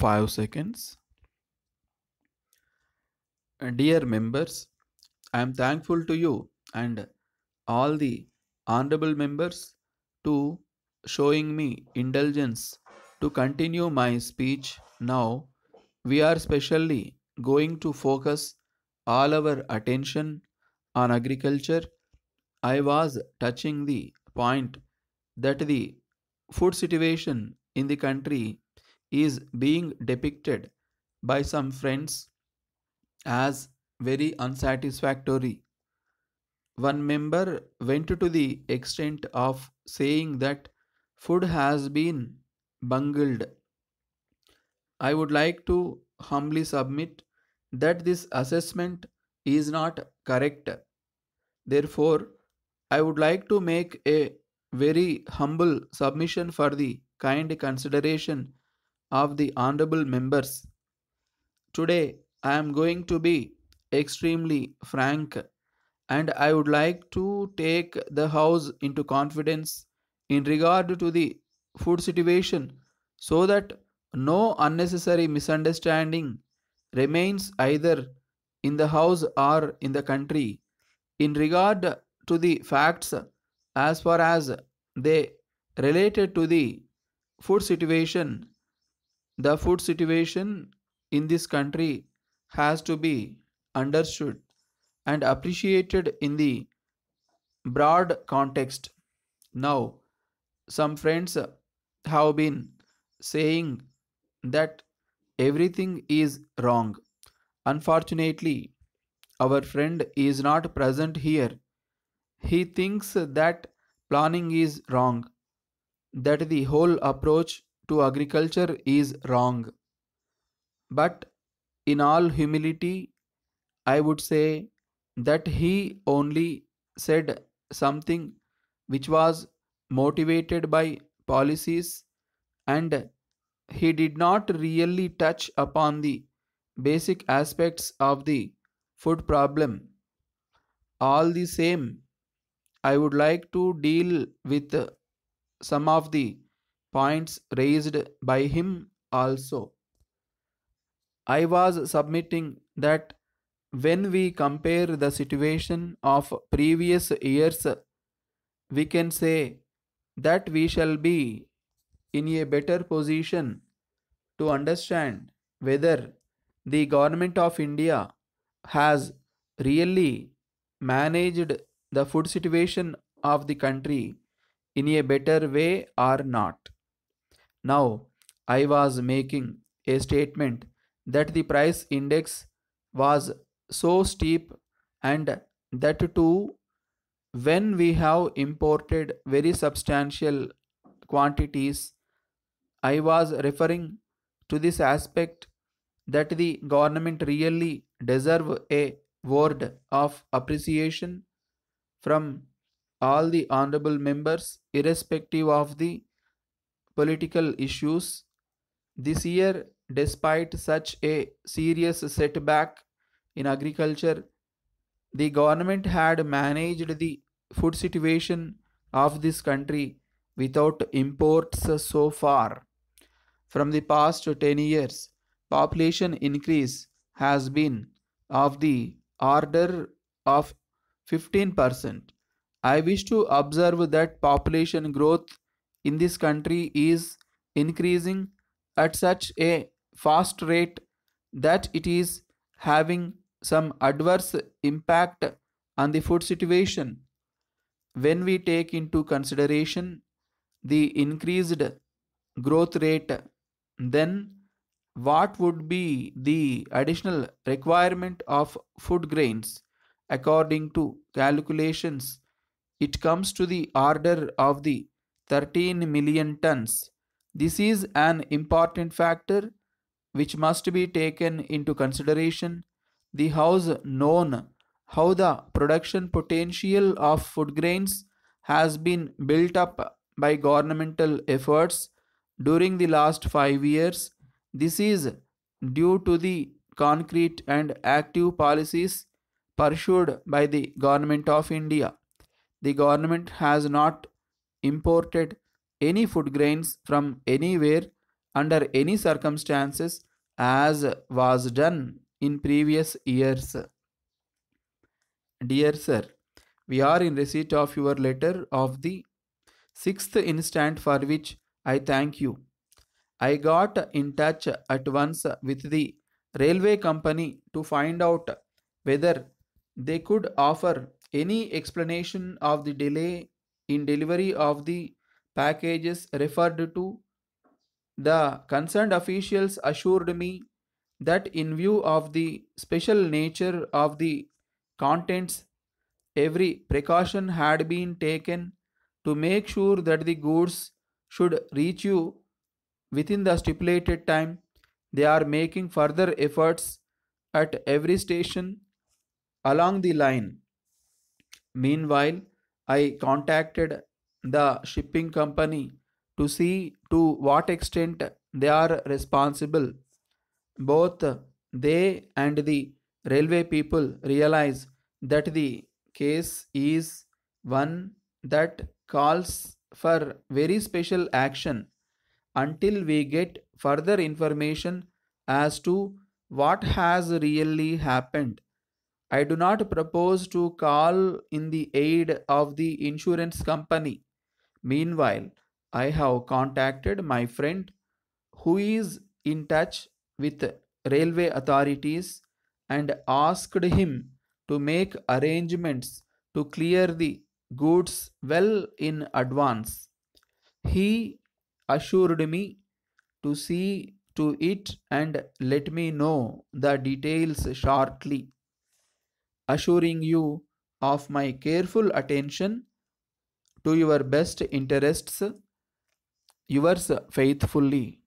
5 seconds. Dear members, I am thankful to you and all the honorable members to showing me indulgence to continue my speech. Now we are specially going to focus all our attention on agriculture. I was touching the point that the food situation in the country is being depicted by some friends as very unsatisfactory. One member went to the extent of saying that food has been bungled. I would like to humbly submit that this assessment is not correct. Therefore, I would like to make a very humble submission for the kind consideration of the honorable members. Today, I am going to be extremely frank and I would like to take the House into confidence in regard to the food situation so that no unnecessary misunderstanding remains either in the House or in the country in regard to the facts as far as they related to the food situation. The food situation in this country has to be understood and appreciated in the broad context. Now, some friends have been saying that everything is wrong. Unfortunately, our friend is not present here. He thinks that planning is wrong, that the whole approach to agriculture is wrong. But in all humility, I would say that he only said something which was motivated by policies and he did not really touch upon the basic aspects of the food problem. All the same, I would like to deal with some of the points raised by him also. I was submitting that when we compare the situation of previous years, we can say that we shall be in a better position to understand whether the government of India has really managed the food situation of the country in a better way or not. Now, I was making a statement that the price index was so steep and that too when we have imported very substantial quantities. I was referring to this aspect that the government really deserve a word of appreciation from all the honorable members irrespective of the political issues. This year, despite such a serious setback in agriculture, the government had managed the food situation of this country without imports so far. From the past 10 years, population increase has been of the order of 15%. I wish to observe that population growth in this country is increasing at such a fast rate that it is having some adverse impact on the food situation. When we take into consideration the increased growth rate, then what would be the additional requirement of food grains? According to calculations, it comes to the order of the 13 million tons. This is an important factor which must be taken into consideration. The House known how the production potential of food grains has been built up by governmental efforts during the last 5 years. This is due to the concrete and active policies pursued by the government of India. The government has not imported any food grains from anywhere under any circumstances as was done in previous years. Dear sir, we are in receipt of your letter of the 6th instant for which I thank you. I got in touch at once with the railway company to find out whether they could offer any explanation of the delay in delivery of the packages referred to. The concerned officials assured me that in view of the special nature of the contents, every precaution had been taken to make sure that the goods should reach you within the stipulated time. They are making further efforts at every station along the line. Meanwhile, I contacted the shipping company to see to what extent they are responsible. Both they and the railway people realize that the case is one that calls for very special action until we get further information as to what has really happened. I do not propose to call in the aid of the insurance company. Meanwhile, I have contacted my friend who is in touch with railway authorities and asked him to make arrangements to clear the goods well in advance. He assured me to see to it and let me know the details shortly, assuring you of my careful attention to your best interests. Yours faithfully,